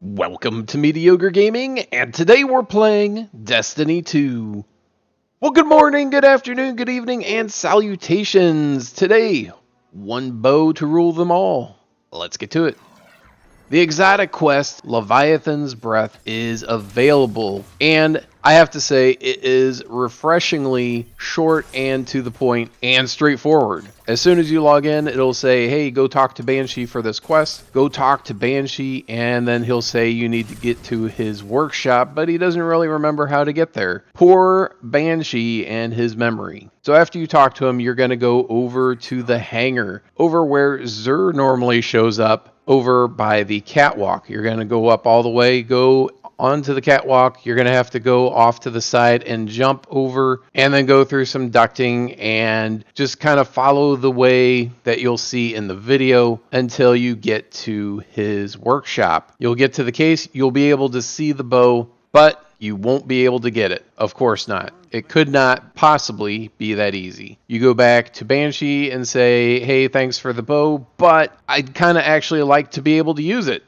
Welcome to Mediocre Gaming, and today we're playing Destiny 2. Well, good morning, good afternoon, good evening, and salutations. Today, one bow to rule them all. Let's get to it. The exotic quest, Leviathan's Breath, is available, and I have to say it is refreshingly short and to the point and straightforward. As soon as you log in, it'll say, hey, go talk to Banshee for this quest. Go talk to Banshee, and then he'll say you need to get to his workshop, but he doesn't really remember how to get there. Poor Banshee and his memory. So after you talk to him, you're going to go over to the hangar, over where Zur normally shows up, over by the catwalk. You're going to go up all the way, go onto the catwalk. You're going to have to go off to the side and jump over and then go through some ducting and just kind of follow the way that you'll see in the video until you get to his workshop. You'll get to the case, you'll be able to see the bow, but you won't be able to get it. Of course not. It could not possibly be that easy. You go back to Banshee and say, hey, thanks for the bow, but I'd kind of actually like to be able to use it.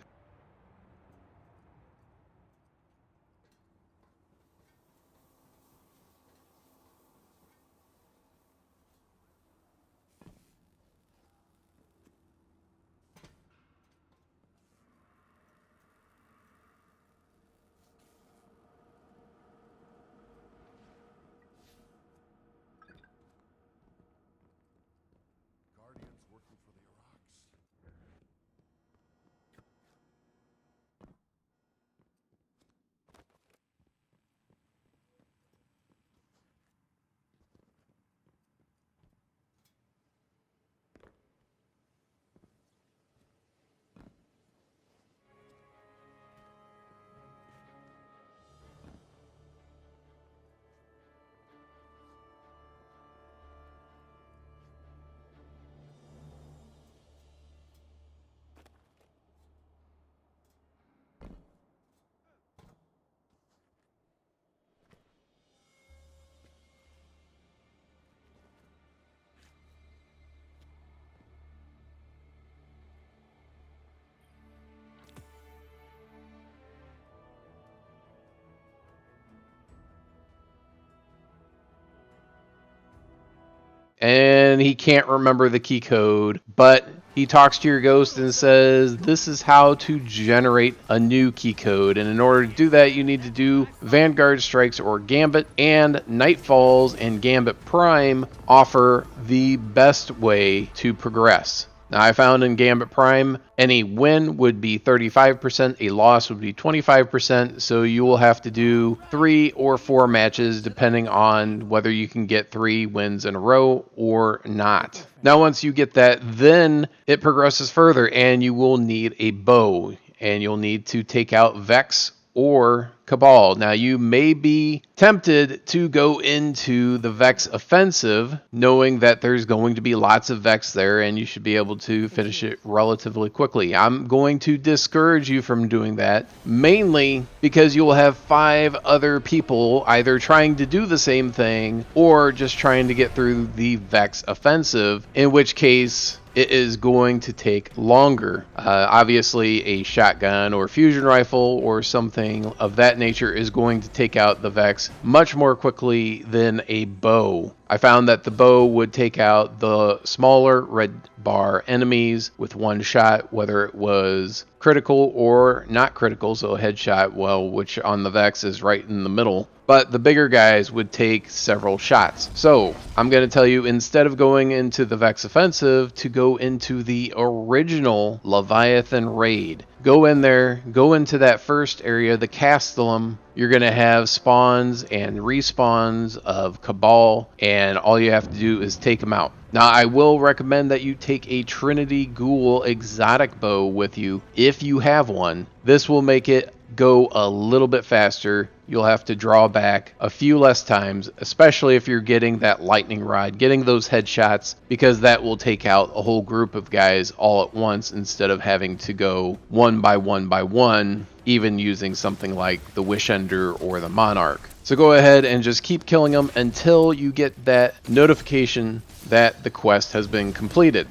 And he can't remember the key code, but he talks to your ghost and says, this is how to generate a new key code. And in order to do that, you need to do Vanguard Strikes or Gambit, and Nightfalls and Gambit Prime offer the best way to progress. Now, I found in Gambit Prime, any win would be 35%, a loss would be 25%, so you will have to do 3 or 4 matches depending on whether you can get 3 wins in a row or not. Now, once you get that, then it progresses further, and you will need a bow, and you'll need to take out Vex or Cabal. Now, you may be tempted to go into the Vex offensive, knowing that there's going to be lots of Vex there and you should be able to finish it relatively quickly. I'm going to discourage you from doing that, mainly because you will have 5 other people either trying to do the same thing or just trying to get through the Vex offensive, in which case it is going to take longer. Obviously, a shotgun or fusion rifle or something of that nature is going to take out the Vex much more quickly than a bow. I found that the bow would take out the smaller red bar enemies with one shot, whether it was critical or not critical, so a headshot, well, which on the Vex is right in the middle. But the bigger guys would take several shots. So I'm going to tell you, instead of going into the Vex offensive, to go into the original Leviathan raid. Go in there, go into that first area, the Castellum. You're going to have spawns and respawns of Cabal, and all you have to do is take them out. Now, I will recommend that you take a Trinity Ghoul exotic bow with you if you have one. This will make it go a little bit faster. You'll have to draw back a few less times, especially if you're getting that lightning rod, getting those headshots, because that will take out a whole group of guys all at once instead of having to go one by one, even using something like the Wishender or the Monarch. So go ahead and just keep killing them until you get that notification that the quest has been completed.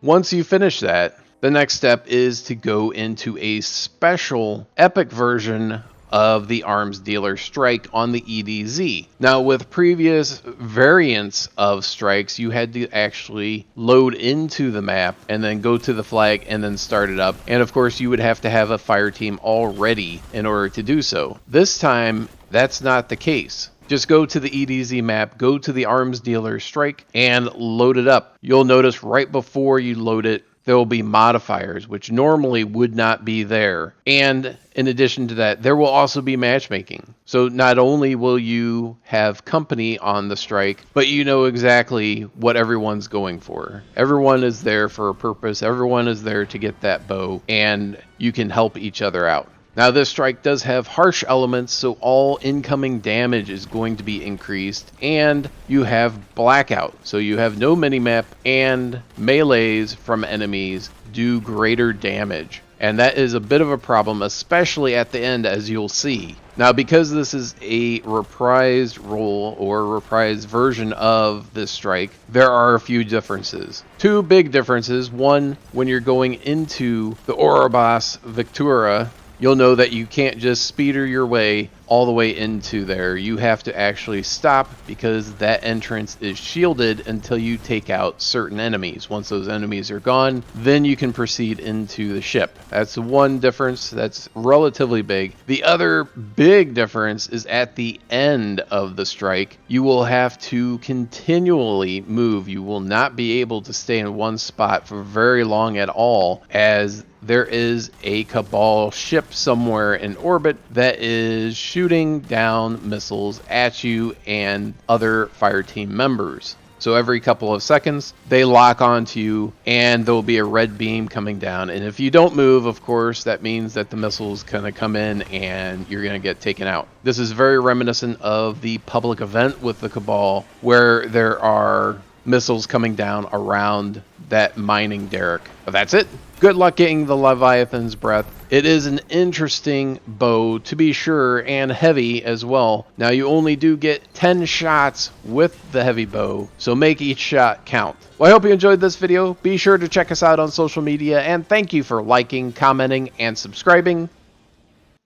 Once you finish that, the next step is to go into a special epic version of the Arms Dealer Strike on the EDZ. Now, with previous variants of strikes, you had to actually load into the map and then go to the flag and then start it up. And of course, you would have to have a fire team already in order to do so. This time, that's not the case. Just go to the EDZ map, go to the Arms Dealer Strike, and load it up. You'll notice right before you load it, there will be modifiers, which normally would not be there. And in addition to that, there will also be matchmaking. So not only will you have company on the strike, but you know exactly what everyone's going for. Everyone is there for a purpose. Everyone is there to get that bow, and you can help each other out. Now, this strike does have harsh elements, so all incoming damage is going to be increased, and you have blackout, so you have no minimap, and melees from enemies do greater damage. And that is a bit of a problem, especially at the end, as you'll see. Now, because this is a reprised role or reprised version of this strike, there are a few differences. Two big differences. One, when you're going into the Ouroboros Victura, you'll know that you can't just speeder your way all the way into there. You have to actually stop because that entrance is shielded until you take out certain enemies. Once those enemies are gone, then you can proceed into the ship. That's one difference that's relatively big. The other big difference is at the end of the strike, you will have to continually move. You will not be able to stay in one spot for very long at all, as there is a Cabal ship somewhere in orbit that is shooting down missiles at you and other fire team members. So every couple of seconds, they lock onto you, and there will be a red beam coming down. And if you don't move, of course, that means that the missiles kind of come in and you're going to get taken out. This is very reminiscent of the public event with the Cabal, where there are missiles coming down around that mining derrick. But that's it. Good luck getting the Leviathan's Breath. It is an interesting bow, to be sure, and heavy as well. Now, you only do get 10 shots with the heavy bow, so make each shot count. Well, I hope you enjoyed this video. Be sure to check us out on social media, and thank you for liking, commenting, and subscribing.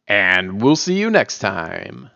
And we'll see you next time.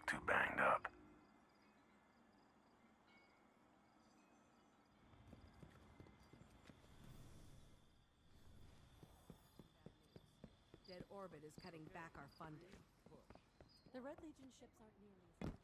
look too banged up. Dead Orbit is cutting back our funding. The Red Legion ships aren't nearly as...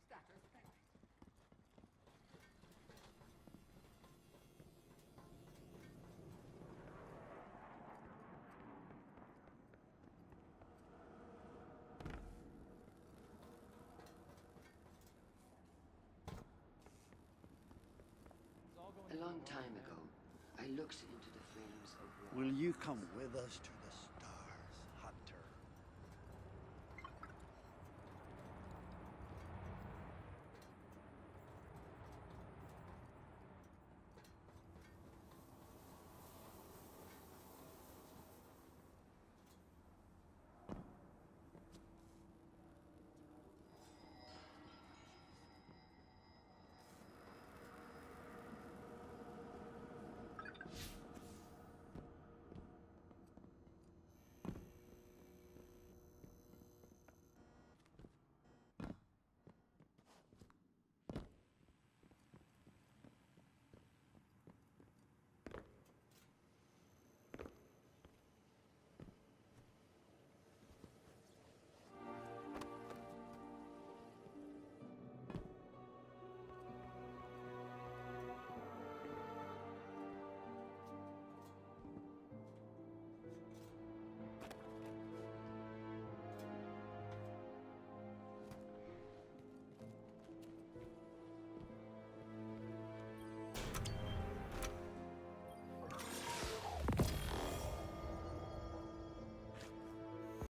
A long time ago, I looked into the flames of war. Will you come with us to